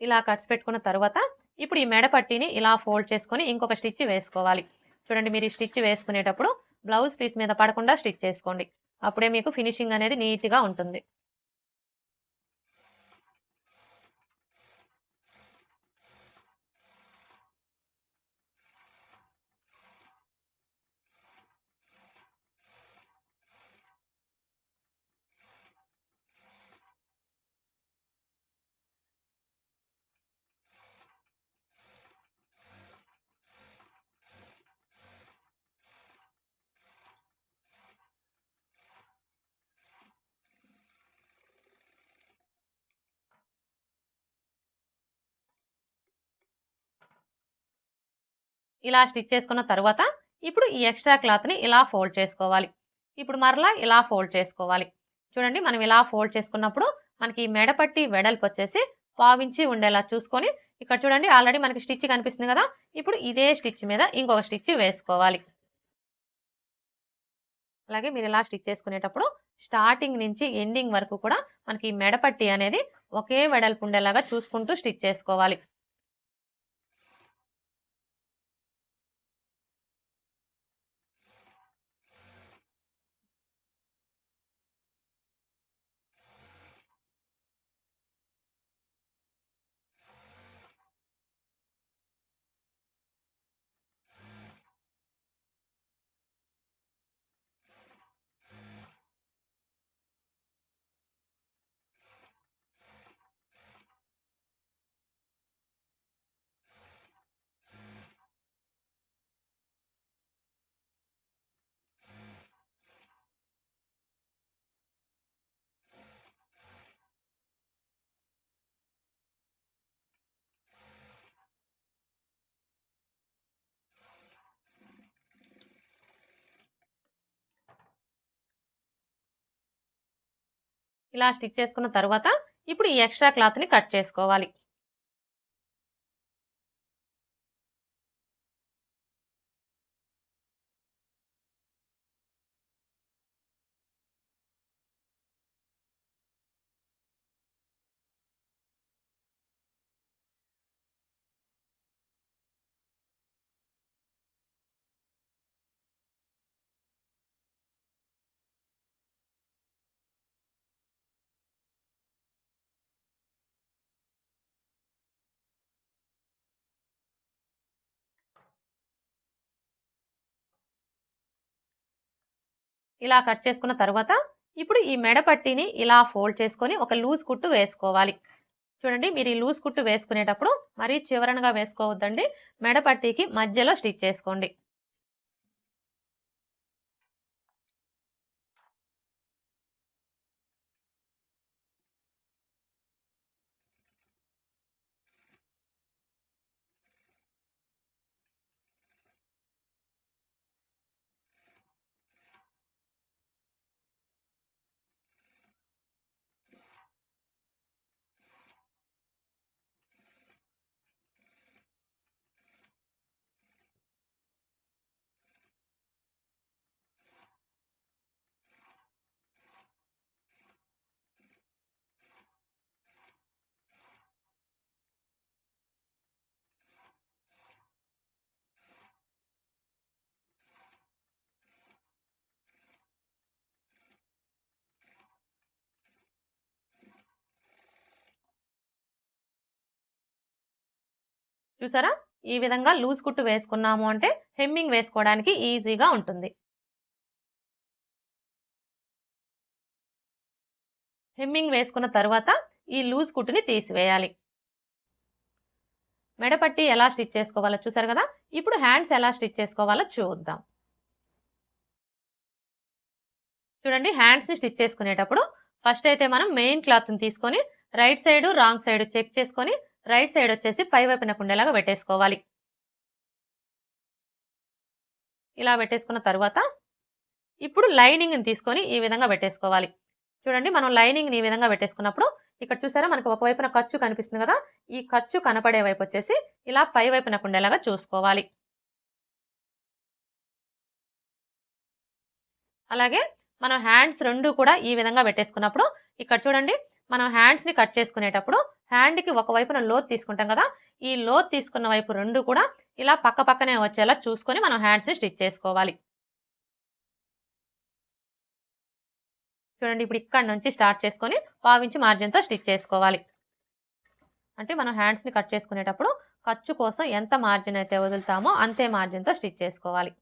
ఇలా కట్స్ పెట్టుకున్న తర్వాత ఇప్పుడు ఈ మెడ పట్టీని ఇలా ఫోల్డ్ చేసుకొని ఇంకొక స్టిచ్ వేసుకోవాలి. చూడండి, మీరు ఈ స్టిచ్ వేసుకునేటప్పుడు బ్లౌజ్ పీస్ మీద పడకుండా స్టిచ్ చేసుకోండి. అప్పుడే మీకు ఫినిషింగ్ అనేది నీట్గా ఉంటుంది. ఇలా స్టిచ్ చేసుకున్న తర్వాత ఇప్పుడు ఈ ఎక్స్ట్రా క్లాత్ని ఇలా ఫోల్డ్ చేసుకోవాలి. ఇప్పుడు మరలా ఇలా ఫోల్డ్ చేసుకోవాలి. చూడండి, మనం ఇలా ఫోల్డ్ చేసుకున్నప్పుడు మనకి మెడపట్టి వెడల్పు వచ్చేసి 1/2 ఇంచి ఉండేలా చూసుకొని, ఇక్కడ చూడండి ఆల్రెడీ మనకి స్టిచ్ కనిపిస్తుంది కదా. ఇప్పుడు ఇదే స్టిచ్ మీద ఇంకొక స్టిచ్ వేసుకోవాలి. అలాగే మీరు ఇలా స్టిచ్ చేసుకునేటప్పుడు స్టార్టింగ్ నుంచి ఎండింగ్ వరకు కూడా మనకి మెడపట్టి అనేది ఒకే వెడల్పు ఉండేలాగా చూసుకుంటూ స్టిచ్ చేసుకోవాలి. ఇలా స్టిచ్ చేసుకున్న తర్వాత ఇప్పుడు ఈ ఎక్స్ట్రా క్లాత్ని కట్ చేసుకోవాలి. ఇలా కట్ చేసుకున్న తర్వాత ఇప్పుడు ఈ మెడ పట్టీని ఇలా ఫోల్డ్ చేసుకొని ఒక లూజ్ కుట్టు వేసుకోవాలి. చూడండి, మీరు ఈ లూజ్ కుట్టు వేసుకునేటప్పుడు మరీ చివరనగా వేసుకోవద్దండి. మెడ పట్టీకి మధ్యలో స్టిచ్ చేసుకోండి. చూసారా, ఈ విధంగా లూజ్ కుట్టు వేసుకున్నాము అంటే హెమ్మింగ్ వేసుకోవడానికి ఈజీగా ఉంటుంది. హెమ్మింగ్ వేసుకున్న తర్వాత ఈ లూజ్ కుట్టుని తీసివేయాలి. మెడపట్టి ఎలా స్టిచ్ చేసుకోవాలో చూసారు కదా. ఇప్పుడు హ్యాండ్స్ ఎలా స్టిచ్ చేసుకోవాలో చూద్దాం. చూడండి, హ్యాండ్స్ని స్టిచ్ చేసుకునేటప్పుడు ఫస్ట్ అయితే మనం మెయిన్ క్లాత్ని తీసుకొని right side wrong side check చేసుకొని రైట్ సైడ్ వచ్చేసి పై వైపున ఉండేలాగా పెట్టేసుకోవాలి. ఇలా పెట్టేసుకున్న తర్వాత ఇప్పుడు లైనింగ్ని తీసుకొని ఈ విధంగా పెట్టేసుకోవాలి. చూడండి, మనం లైనింగ్ని ఈ విధంగా పెట్టేసుకున్నప్పుడు ఇక్కడ చూసారా మనకు ఒకవైపున ఖర్చు కనిపిస్తుంది కదా. ఈ ఖర్చు కనపడే వైపు వచ్చేసి ఇలా పై వైపున ఉండేలాగా చూసుకోవాలి. అలాగే మనం హ్యాండ్స్ రెండు కూడా ఈ విధంగా పెట్టేసుకున్నప్పుడు ఇక్కడ చూడండి, మనం హ్యాండ్స్ని కట్ చేసుకునేటప్పుడు హ్యాండ్కి ఒకవైపున లోత్ తీసుకుంటాం కదా. ఈ లోత్ తీసుకున్న వైపు రెండు కూడా ఇలా పక్క పక్కనే వచ్చేలా చూసుకొని మనం హ్యాండ్స్ని స్టిచ్ చేసుకోవాలి. చూడండి, ఇప్పుడు ఇక్కడ నుంచి స్టార్ట్ చేసుకొని 1/2 ఇంచ్ మార్జిన్తో స్టిచ్ చేసుకోవాలి. అంటే మనం హ్యాండ్స్ని కట్ చేసుకునేటప్పుడు ఖర్చు కోసం ఎంత మార్జిన్ అయితే వదులుతామో అంతే మార్జిన్తో స్టిచ్ చేసుకోవాలి.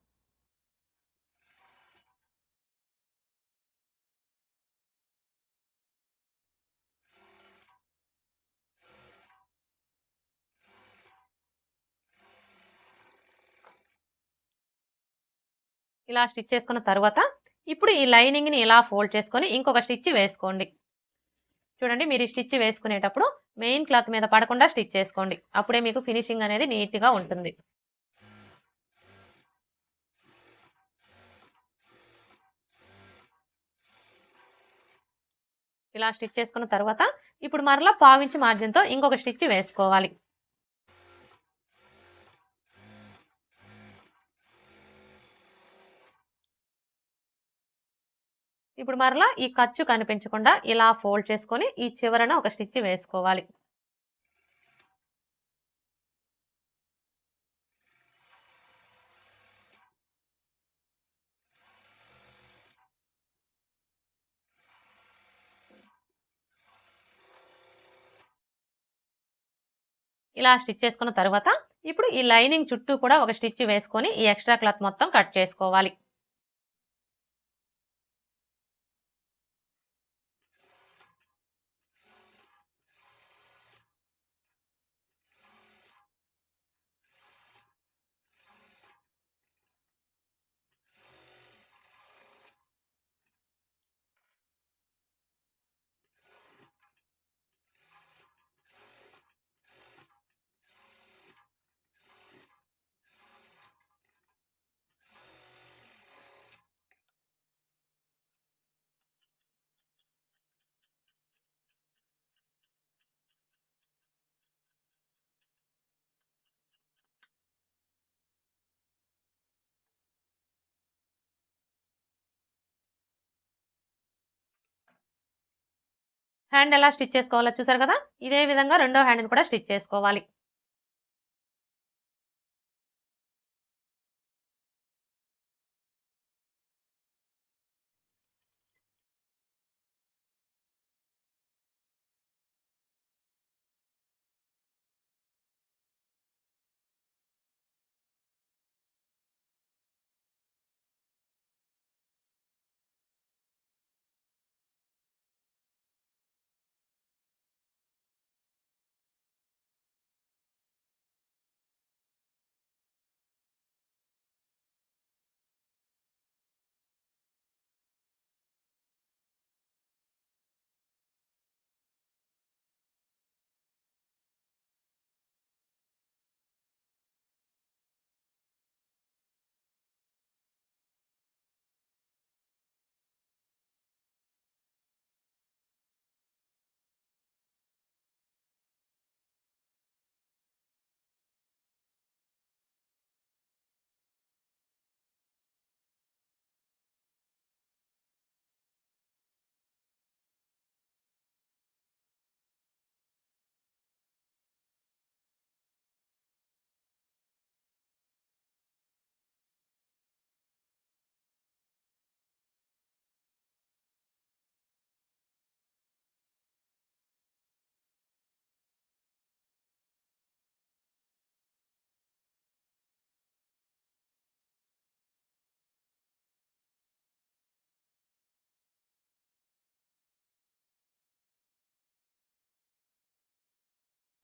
ఇలా స్టిచ్ చేసుకున్న తర్వాత ఇప్పుడు ఈ లైనింగ్ని ఇలా ఫోల్డ్ చేసుకొని ఇంకొక స్టిచ్ వేసుకోండి. చూడండి, మీరు ఈ స్టిచ్ వేసుకునేటప్పుడు మెయిన్ క్లాత్ మీద పడకుండా స్టిచ్ చేసుకోండి. అప్పుడే మీకు ఫినిషింగ్ అనేది నీట్గా ఉంటుంది. ఇలా స్టిచ్ చేసుకున్న తర్వాత ఇప్పుడు మరలా పావించి మార్జిన్తో ఇంకొక స్టిచ్ వేసుకోవాలి. ఇప్పుడు మరలా ఈ ఖర్చు కనిపించకుండా ఇలా ఫోల్డ్ చేసుకొని ఈ చివరన ఒక స్టిచ్ వేసుకోవాలి. ఇలా స్టిచ్ చేసుకున్న తర్వాత ఇప్పుడు ఈ లైనింగ్ చుట్టూ కూడా ఒక స్టిచ్ వేసుకొని ఈ ఎక్స్ట్రా క్లాత్ మొత్తం కట్ చేసుకోవాలి. హ్యాండ్ ఎలా స్టిచ్ చేసుకోవాలో చూసారు కదా, ఇదే విధంగా రెండో హ్యాండ్ని కూడా స్టిచ్ చేసుకోవాలి.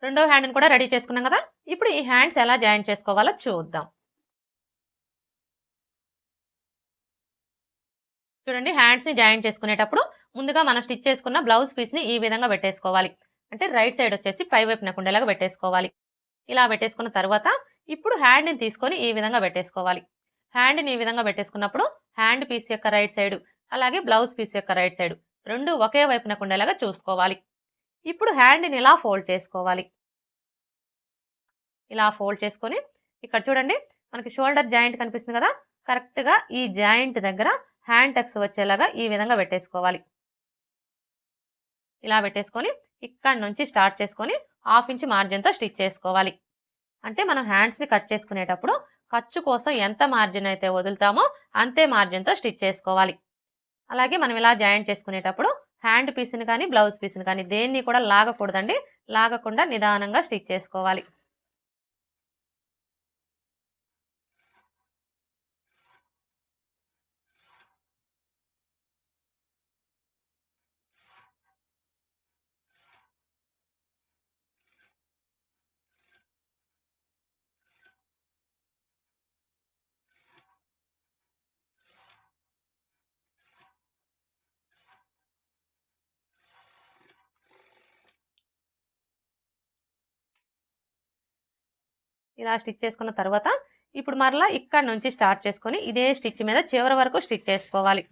రెండో హ్యాండ్ని కూడా రెడీ చేసుకున్నాం కదా, ఇప్పుడు ఈ హ్యాండ్స్ ఎలా జాయింట్ చేసుకోవాలో చూద్దాం. చూడండి, హ్యాండ్స్ని జాయింట్ చేసుకునేటప్పుడు ముందుగా మనం స్టిచ్ చేసుకున్న బ్లౌజ్ పీస్ని ఈ విధంగా పెట్టేసుకోవాలి. అంటే రైట్ సైడ్ వచ్చేసి పై వైపున ఉండేలాగా పెట్టేసుకోవాలి. ఇలా పెట్టేసుకున్న తర్వాత ఇప్పుడు హ్యాండ్ని తీసుకొని ఈ విధంగా పెట్టేసుకోవాలి. హ్యాండ్ని ఈ విధంగా పెట్టేసుకున్నప్పుడు హ్యాండ్ పీస్ యొక్క రైట్ సైడ్ అలాగే బ్లౌజ్ పీస్ యొక్క రైట్ సైడ్ రెండు ఒకే వైపున ఉండేలాగా చూసుకోవాలి. ఇప్పుడు హ్యాండ్ని ఇలా ఫోల్డ్ చేసుకోవాలి. ఇలా ఫోల్డ్ చేసుకొని ఇక్కడ చూడండి, మనకి షోల్డర్ జాయింట్ కనిపిస్తుంది కదా, కరెక్ట్గా ఈ జాయింట్ దగ్గర హ్యాండ్ టక్స్ వచ్చేలాగా ఈ విధంగా పెట్టేసుకోవాలి. ఇలా పెట్టేసుకొని ఇక్కడ నుంచి స్టార్ట్ చేసుకొని 1/2 ఇంచ్ మార్జిన్తో స్టిచ్ చేసుకోవాలి. అంటే మనం హ్యాండ్స్ని కట్ చేసుకునేటప్పుడు ఖర్చు కోసం ఎంత మార్జిన్ అయితే వదులుతామో అంతే మార్జిన్తో స్టిచ్ చేసుకోవాలి. అలాగే మనం ఇలా జాయింట్ చేసుకునేటప్పుడు హ్యాండ్ పీస్ని కానీ బ్లౌజ్ పీస్ని కానీ దేన్ని కూడా లాగకూడదండి. లాగకుండా నిదానంగా స్టిచ్ చేసుకోవాలి. ఇలా స్టిచ్ చేసుకున్న తర్వాత ఇప్పుడు మరలా ఇక్కడ నుంచి స్టార్ట్ చేసుకొని ఇదే స్టిచ్ మీద చివరి వరకు స్టిచ్ చేసుకోవాలి.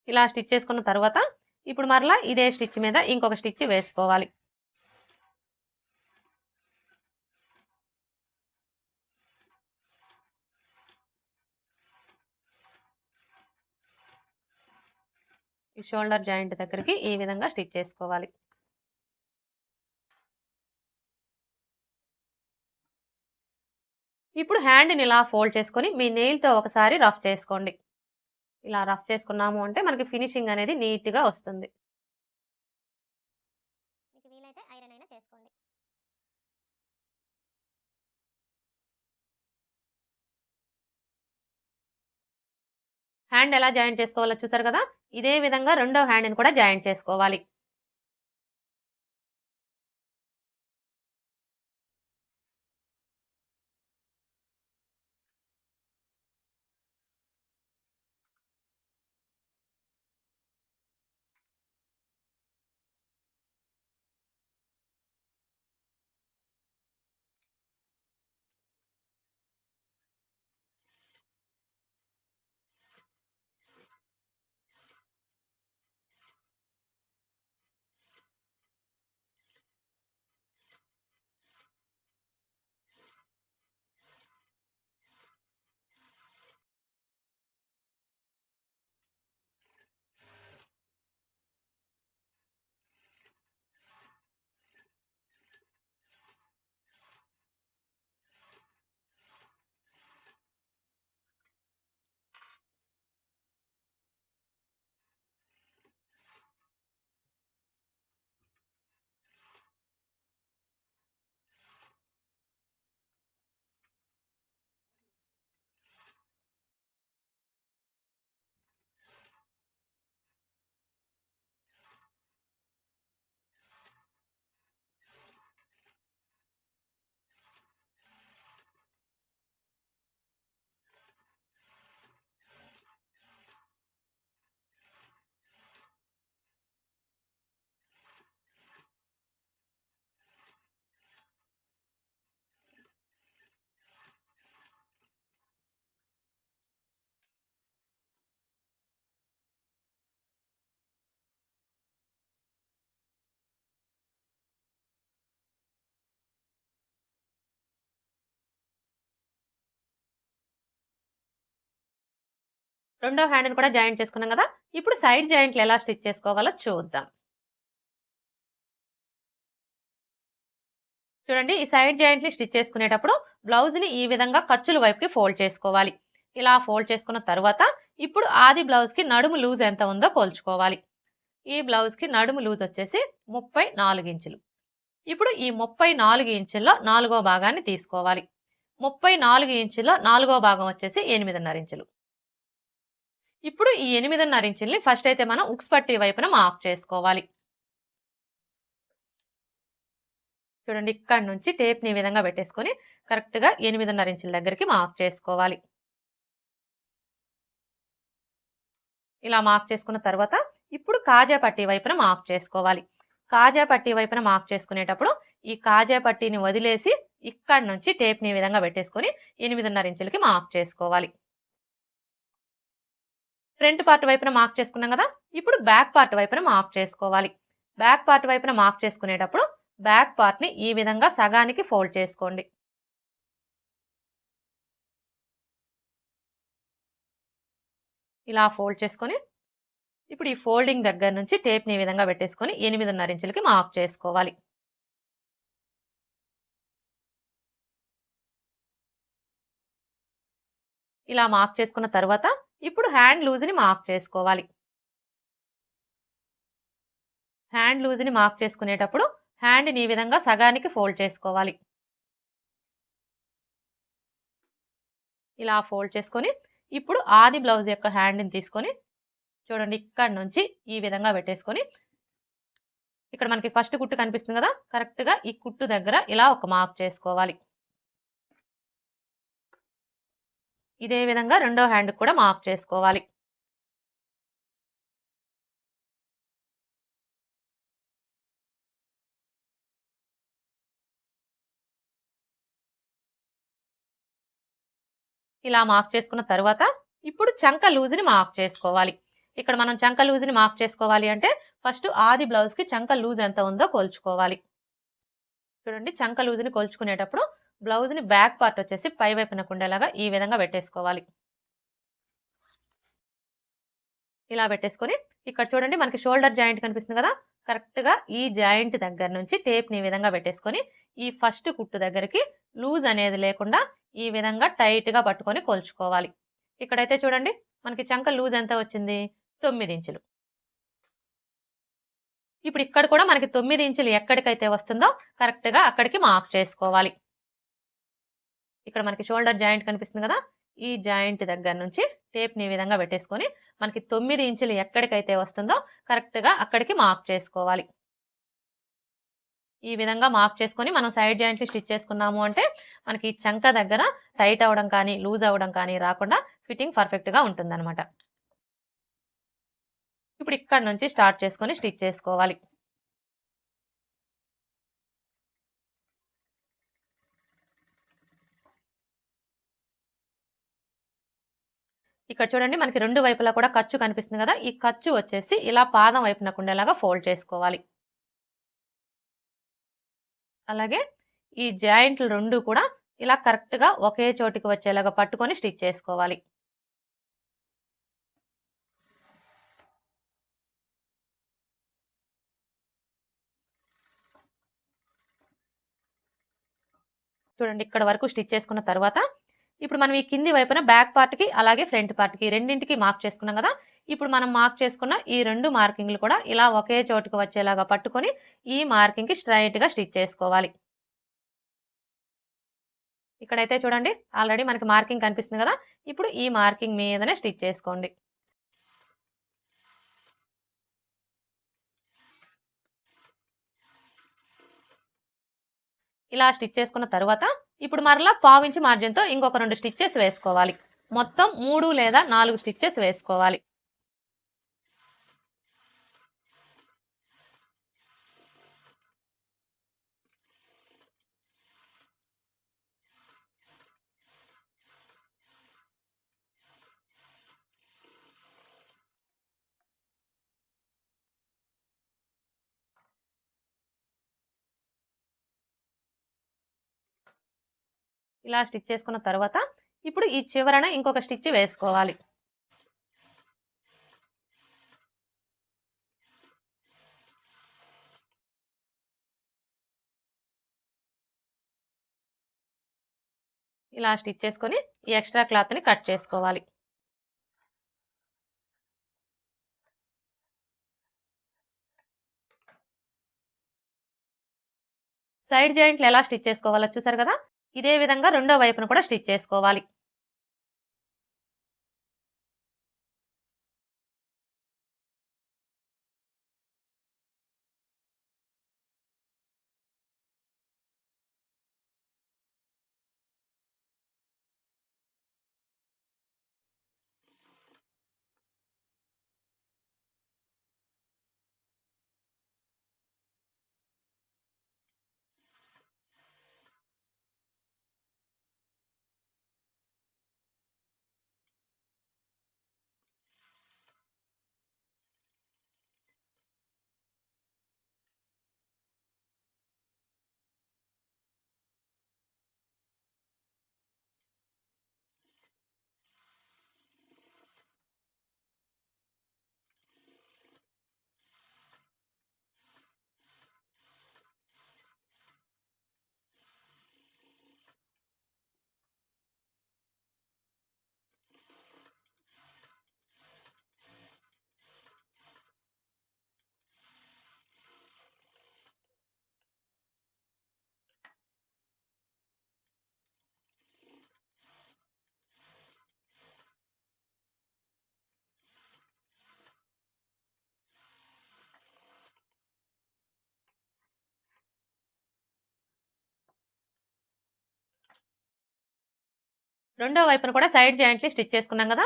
ఇలా స్టిచ్ చేసుకున్న తర్వాత ఇప్పుడు మరలా ఇదే స్టిచ్ మీద ఇంకొక స్టిచ్ వేసుకోవాలి. ఈ షోల్డర్ జాయింట్ దగ్గరికి ఈ విధంగా స్టిచ్ చేసుకోవాలి. ఇప్పుడు హ్యాండ్ని ఇలా ఫోల్డ్ చేసుకొని మీ నెయిల్తో ఒకసారి రఫ్ చేసుకోండి. ఇలా రఫ్ చేసుకున్నాము అంటే మనకి ఫినిషింగ్ అనేది నీట్గా వస్తుంది. మీకు వీలైతే ఐరన్ అయినా చేసుకోండి. హ్యాండ్ ఎలా జాయింట్ చేసుకోవాలో చూసారు కదా, ఇదే విధంగా రెండో హ్యాండ్ని కూడా జాయింట్ చేసుకోవాలి. రెండో హ్యాండ్ని కూడా జాయింట్ చేసుకున్నాం కదా, ఇప్పుడు సైడ్ జాయింట్లు ఎలా స్టిచ్ చేసుకోవాలో చూద్దాం. చూడండి, ఈ సైడ్ జాయింట్ని స్టిచ్ చేసుకునేటప్పుడు బ్లౌజ్ని ఈ విధంగా ఖర్చుల వైపుకి ఫోల్డ్ చేసుకోవాలి. ఇలా ఫోల్డ్ చేసుకున్న తర్వాత ఇప్పుడు ఆది బ్లౌజ్కి నడుము లూజ్ ఎంత ఉందో కొలుచుకోవాలి. ఈ బ్లౌజ్కి నడుము లూజ్ వచ్చేసి 34 ఇంచులు. ఇప్పుడు ఈ 34 ఇంచుల్లో 4వ భాగాన్ని తీసుకోవాలి. 34 ఇంచుల్లో 4వ భాగం వచ్చేసి 8.5 ఇంచులు. ఇప్పుడు ఈ 8.5 ఇంచుల్ని ఫస్ట్ అయితే మనం ఉక్స్ పట్టీ వైపున మార్క్ చేసుకోవాలి. చూడండి, ఇక్కడ నుంచి టేప్ని ఈ విధంగా పెట్టేసుకొని కరెక్ట్గా 8.5 ఇంచుల దగ్గరికి మార్క్ చేసుకోవాలి. ఇలా మార్క్ చేసుకున్న తర్వాత ఇప్పుడు కాజా పట్టీ వైపున మార్క్ చేసుకోవాలి. కాజా పట్టీ వైపున మార్క్ చేసుకునేటప్పుడు ఈ కాజా పట్టీని వదిలేసి ఇక్కడ నుంచి టేప్ని ఈ విధంగా పెట్టేసుకొని 8.5 ఇంచులకి మార్క్ చేసుకోవాలి. ఫ్రంట్ పార్ట్ వైపున మార్క్ చేసుకున్నాం కదా, ఇప్పుడు బ్యాక్ పార్ట్ వైపున మార్క్ చేసుకోవాలి. బ్యాక్ పార్ట్ వైపున మార్క్ చేసుకునేటప్పుడు బ్యాక్ పార్ట్ని ఈ విధంగా సగానికి ఫోల్డ్ చేసుకోండి. ఇలా ఫోల్డ్ చేసుకొని ఇప్పుడు ఈ ఫోల్డింగ్ దగ్గర నుంచి టేప్ని ఈ విధంగా పెట్టేసుకొని 8.5 ఇంచులకి మార్క్ చేసుకోవాలి. ఇలా మార్క్ చేసుకున్న తర్వాత ఇప్పుడు హ్యాండ్ లూజ్ని మార్క్ చేసుకోవాలి. హ్యాండ్ లూజ్ని మార్క్ చేసుకునేటప్పుడు హ్యాండ్ని ఈ విధంగా సగానికి ఫోల్డ్ చేసుకోవాలి. ఇలా ఫోల్డ్ చేసుకొని ఇప్పుడు ఆది బ్లౌజ్ యొక్క హ్యాండ్ని తీసుకొని చూడండి, ఇక్కడ నుంచి ఈ విధంగా పెట్టేసుకొని ఇక్కడ మనకి ఫస్ట్ కుట్టు కనిపిస్తుంది కదా, కరెక్ట్గా ఈ కుట్టు దగ్గర ఇలా ఒక మార్క్ చేసుకోవాలి. ఇదే విధంగా రెండో హ్యాండ్ కూడా మార్క్ చేసుకోవాలి. ఇలా మార్క్ చేసుకున్న తర్వాత ఇప్పుడు చంక లూజ్ని మార్క్ చేసుకోవాలి. ఇక్కడ మనం చంక లూజ్ని మార్క్ చేసుకోవాలి అంటే ఫస్ట్ ఆది బ్లౌజ్కి చంక లూజ్ ఎంత ఉందో కొలుచుకోవాలి. చూడండి, చంక లూజ్ని కొలుచుకునేటప్పుడు బ్లౌజ్ని బ్యాక్ పార్ట్ వచ్చేసి పై వైపునకు ఉండేలాగా ఈ విధంగా పెట్టేసుకోవాలి. ఇలా పెట్టేసుకొని ఇక్కడ చూడండి మనకి షోల్డర్ జాయింట్ కనిపిస్తుంది కదా, కరెక్ట్గా ఈ జాయింట్ దగ్గర నుంచి టేప్ని ఈ విధంగా పెట్టేసుకొని ఈ ఫస్ట్ కుట్టు దగ్గరికి లూజ్ అనేది లేకుండా ఈ విధంగా టైట్గా పట్టుకొని కొలుచుకోవాలి. ఇక్కడైతే చూడండి మనకి చంక లూజ్ ఎంత వచ్చింది, 9 ఇంచులు. ఇప్పుడు ఇక్కడ కూడా మనకి 9 ఇంచులు ఎక్కడికైతే వస్తుందో కరెక్ట్గా అక్కడికి మార్క్ చేసుకోవాలి. ఇక్కడ మనకి షోల్డర్ జాయింట్ కనిపిస్తుంది కదా, ఈ జాయింట్ దగ్గర నుంచి టేప్ని ఈ విధంగా పెట్టేసుకొని మనకి 9 ఇంచులు ఎక్కడికైతే వస్తుందో కరెక్ట్గా అక్కడికి మార్క్ చేసుకోవాలి. ఈ విధంగా మార్క్ చేసుకొని మనం సైడ్ జాయింట్లు స్టిచ్ చేసుకున్నాము అంటే మనకి చంక దగ్గర టైట్ అవ్వడం కానీ లూజ్ అవ్వడం కానీ రాకుండా ఫిట్టింగ్ పర్ఫెక్ట్గా ఉంటుందన్నమాట. ఇప్పుడు ఇక్కడ నుంచి స్టార్ట్ చేసుకొని స్టిచ్ చేసుకోవాలి. ఇక్కడ చూడండి మనకి రెండు వైపులా కూడా ఖర్చు కనిపిస్తుంది కదా, ఈ ఖర్చు వచ్చేసి ఇలా పాదం వైపునకు ఉండేలాగా ఫోల్డ్ చేసుకోవాలి. అలాగే ఈ జాయింట్లు రెండు కూడా ఇలా కరెక్ట్గా ఒకే చోటికి వచ్చేలాగా పట్టుకొని స్టిచ్ చేసుకోవాలి. చూడండి ఇక్కడ వరకు స్టిచ్ చేసుకున్న తర్వాత ఇప్పుడు మనం ఈ కింది వైపున బ్యాక్ పార్ట్కి అలాగే ఫ్రంట్ పార్ట్కి రెండింటికి మార్క్ చేసుకున్నాం కదా, ఇప్పుడు మనం మార్క్ చేసుకున్న ఈ రెండు మార్కింగ్లు కూడా ఇలా ఒకే చోటుకు వచ్చేలాగా పట్టుకొని ఈ మార్కింగ్కి స్ట్రైట్గా స్టిచ్ చేసుకోవాలి. ఇక్కడైతే చూడండి ఆల్రెడీ మనకి మార్కింగ్ కనిపిస్తుంది కదా, ఇప్పుడు ఈ మార్కింగ్ మీదనే స్టిచ్ చేసుకోండి. ఇలా స్టిచ్ చేసుకున్న తర్వాత ఇప్పుడు మరలా పావించి మార్జిన్తో ఇంకొక 2 స్టిచ్చెస్ వేసుకోవాలి. మొత్తం 3 లేదా 4 స్టిచ్చెస్ వేసుకోవాలి. ఇలా స్టిచ్ చేసుకున్న తర్వాత ఇప్పుడు ఈ చివరన ఇంకొక స్టిచ్ వేసుకోవాలి. ఇలా స్టిచ్ చేసుకొని ఈ ఎక్స్ట్రా క్లాత్ని కట్ చేసుకోవాలి. సైడ్ జాయింట్లు ఎలా స్టిచ్ చేసుకోవాలో చూసారు కదా, ఇదే విధంగా రెండో వైపును కూడా స్టిచ్ చేసుకోవాలి. రెండో వైపున కూడా సైడ్ జాయింట్లు స్టిచ్ చేసుకున్నాం కదా.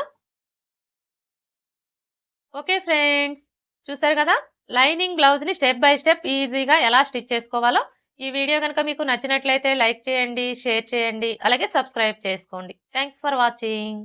ఓకే ఫ్రెండ్స్, చూసారు కదా లైనింగ్ బ్లౌజ్ని స్టెప్ బై స్టెప్ ఈజీగా ఎలా స్టిచ్ చేసుకోవాలో. ఈ వీడియో కనుక మీకు నచ్చినట్లయితే లైక్ చేయండి, షేర్ చేయండి, అలాగే సబ్స్క్రైబ్ చేసుకోండి. Thanks for watching.